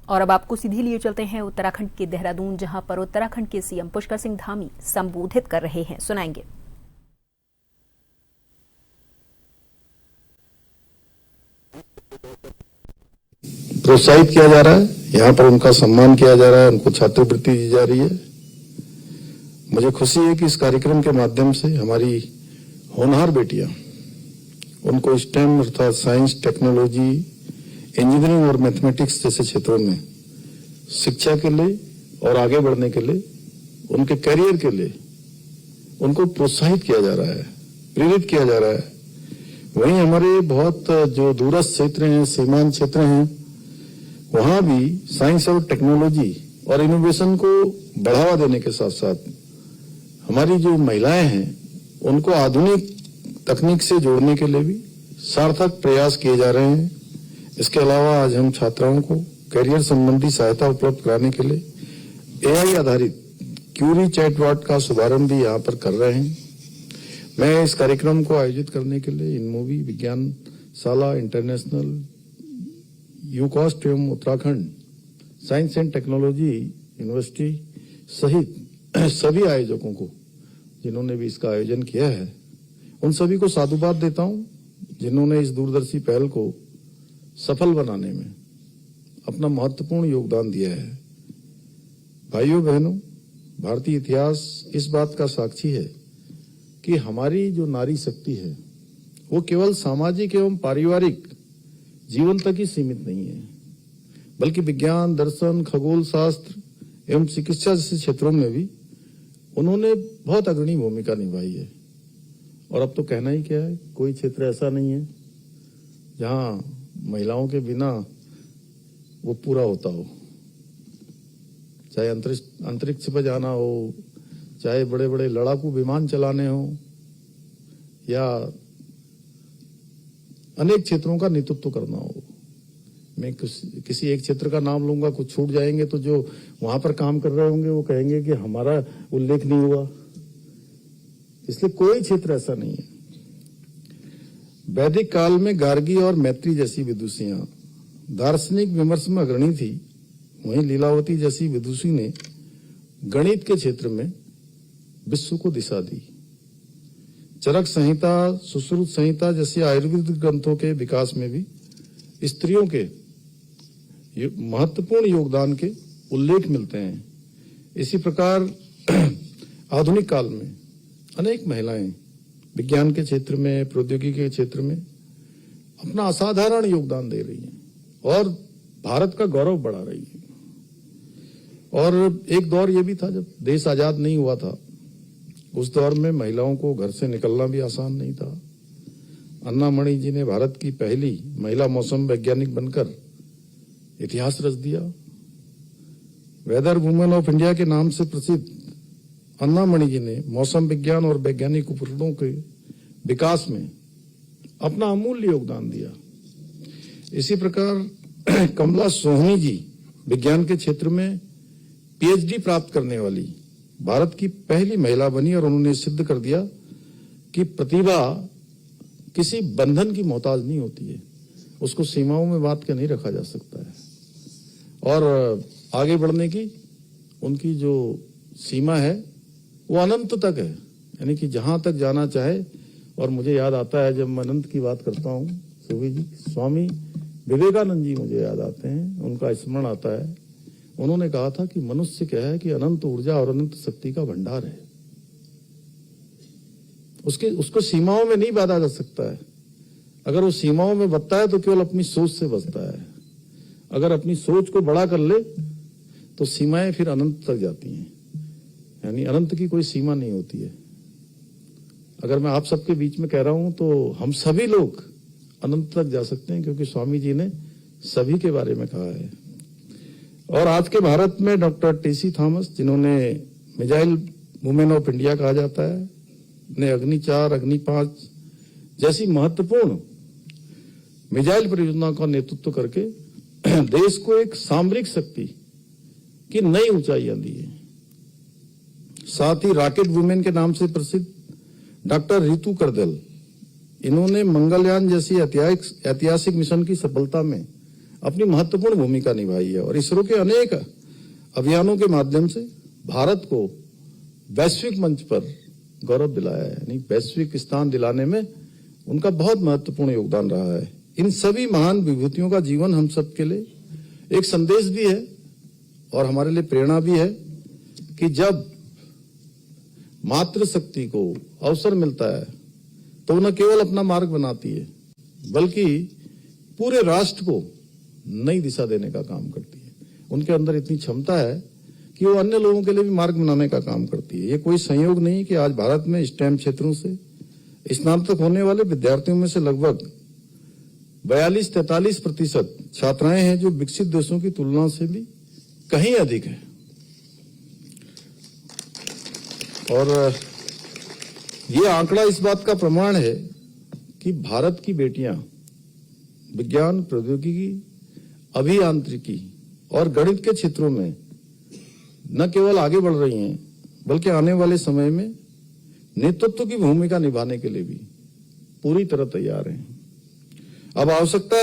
और अब आपको सीधे लिए चलते हैं उत्तराखंड के देहरादून, जहां पर उत्तराखंड के सीएम पुष्कर सिंह धामी संबोधित कर रहे हैं। सुनाएंगे। प्रोत्साहित किया जा रहा है, यहाँ पर उनका सम्मान किया जा रहा है, उनको छात्रवृत्ति दी जा रही है। मुझे खुशी है कि इस कार्यक्रम के माध्यम से हमारी होनहार बेटियां, उनको स्टेम अर्थात साइंस, टेक्नोलॉजी, इंजीनियरिंग और मैथमेटिक्स जैसे क्षेत्रों में शिक्षा के लिए और आगे बढ़ने के लिए, उनके करियर के लिए उनको प्रोत्साहित किया जा रहा है, प्रेरित किया जा रहा है। वहीं हमारे बहुत जो दूरस्थ क्षेत्र हैं, सीमांत क्षेत्र हैं, वहां भी साइंस और टेक्नोलॉजी और इनोवेशन को बढ़ावा देने के साथ साथ हमारी जो महिलाएं हैं उनको आधुनिक तकनीक से जोड़ने के लिए भी सार्थक प्रयास किए जा रहे हैं। इसके अलावा आज हम छात्राओं को करियर संबंधी सहायता उपलब्ध कराने के लिए एआई आधारित क्यूरी चैटबॉट का शुभारंभ भी यहाँ पर कर रहे हैं। मैं इस कार्यक्रम को आयोजित करने के लिए इनमोवी विज्ञानशाला इंटरनेशनल, यूकॉस्ट एवं Uttarakhand science and technology university सहित सभी आयोजकों को, जिन्होंने भी इसका आयोजन किया है, उन सभी को साधुवाद देता हूं, जिन्होंने इस दूरदर्शी पहल को सफल बनाने में अपना महत्वपूर्ण योगदान दिया है। भाइयों बहनों, भारतीय इतिहास इस बात का साक्षी है कि हमारी जो नारी शक्ति है वो केवल सामाजिक एवं पारिवारिक जीवन तक ही सीमित नहीं है, बल्कि विज्ञान, दर्शन, खगोल शास्त्र एवं चिकित्सा जैसे क्षेत्रों में भी उन्होंने बहुत अग्रणी भूमिका निभाई है। और अब तो कहना ही क्या है, कोई क्षेत्र ऐसा नहीं है जहां महिलाओं के बिना वो पूरा होता हो। चाहे अंतरिक्ष पर जाना हो, चाहे बड़े बड़े लड़ाकू विमान चलाने हो, या अनेक क्षेत्रों का नेतृत्व करना हो। मैं किसी एक क्षेत्र का नाम लूंगा, कुछ छूट जाएंगे तो जो वहां पर काम कर रहे होंगे वो कहेंगे कि हमारा उल्लेख नहीं हुआ। इसलिए कोई क्षेत्र ऐसा नहीं है। वैदिक काल में गार्गी और मैत्री जैसी विदुषियां दार्शनिक विमर्श में अग्रणी थी। वहीं लीलावती जैसी विदुषी ने गणित के क्षेत्र में विश्व को दिशा दी। चरक संहिता, सुश्रुत संहिता जैसी आयुर्वेदिक ग्रंथों के विकास में भी स्त्रियों के महत्वपूर्ण योगदान के उल्लेख मिलते हैं। इसी प्रकार आधुनिक काल में अनेक महिलाएं विज्ञान के क्षेत्र में, प्रौद्योगिकी के क्षेत्र में अपना असाधारण योगदान दे रही हैं और भारत का गौरव बढ़ा रही है। और एक दौर ये भी था जब देश आजाद नहीं हुआ था, उस दौर में महिलाओं को घर से निकलना भी आसान नहीं था। अन्ना मणि जी ने भारत की पहली महिला मौसम वैज्ञानिक बनकर इतिहास रच दिया। वेदर वुमेन ऑफ इंडिया के नाम से प्रसिद्ध अन्ना मणि जी ने मौसम विज्ञान और वैज्ञानिक उपकरणों के विकास में अपना अमूल्य योगदान दिया। इसी प्रकार कमला सोहनी जी विज्ञान के क्षेत्र में पीएचडी प्राप्त करने वाली भारत की पहली महिला बनी और उन्होंने सिद्ध कर दिया कि प्रतिभा किसी बंधन की मोहताज नहीं होती है, उसको सीमाओं में बांध के नहीं रखा जा सकता है। और आगे बढ़ने की उनकी जो सीमा है वो अनंत तक है, यानी कि जहां तक जाना चाहे। और मुझे याद आता है जब मैं अनंत की बात करता हूँ, सुभी जी, स्वामी विवेकानंद जी मुझे याद आते हैं, उनका स्मरण आता है। उन्होंने कहा था कि मनुष्य क्या है कि अनंत ऊर्जा और अनंत शक्ति का भंडार है, उसको सीमाओं में नहीं बांधा जा सकता है। अगर वो सीमाओं में बचता है तो केवल अपनी सोच से बचता है। अगर अपनी सोच को बड़ा कर ले तो सीमाएं फिर अनंत तक जाती हैं, यानी अनंत की कोई सीमा नहीं होती है। अगर मैं आप सबके बीच में कह रहा हूं तो हम सभी लोग अनंत तक जा सकते हैं, क्योंकि स्वामी जी ने सभी के बारे में कहा है। और आज के भारत में डॉक्टर टीसी थॉमस, जिन्होंने मिसाइल वुमेन ऑफ इंडिया कहा जाता है, ने अग्नि 4, अग्नि 5 जैसी महत्वपूर्ण मिसाइल परियोजना का नेतृत्व करके देश को एक सामरिक शक्ति की नई ऊंचाइयां दी है। साथ ही रॉकेट वुमेन के नाम से प्रसिद्ध डॉक्टर रितु करदल, इन्होंने मंगलयान जैसी ऐतिहासिक मिशन की सफलता में अपनी महत्वपूर्ण भूमिका निभाई है और इसरो के अनेक अभियानों के माध्यम से भारत को वैश्विक मंच पर गौरव दिलाया है, यानी वैश्विक स्थान दिलाने में उनका बहुत महत्वपूर्ण योगदान रहा है। इन सभी महान विभूतियों का जीवन हम सबके लिए एक संदेश भी है और हमारे लिए प्रेरणा भी है कि जब मातृशक्ति को अवसर मिलता है तो न केवल अपना मार्ग बनाती है बल्कि पूरे राष्ट्र को नई दिशा देने का काम करती है। उनके अंदर इतनी क्षमता है कि वो अन्य लोगों के लिए भी मार्ग बनाने का काम करती है। ये कोई संयोग नहीं कि आज भारत में स्टेम क्षेत्रों से स्नातक होने वाले विद्यार्थियों में से लगभग 42-43% छात्राएं हैं जो विकसित देशों की तुलना से भी कहीं अधिक है। और ये आंकड़ा इस बात का प्रमाण है कि भारत की बेटियां विज्ञान, प्रौद्योगिकी, अभियांत्रिकी और गणित के क्षेत्रों में न केवल आगे बढ़ रही हैं बल्कि आने वाले समय में नेतृत्व की भूमिका निभाने के लिए भी पूरी तरह तैयार हैं। अब आवश्यकता है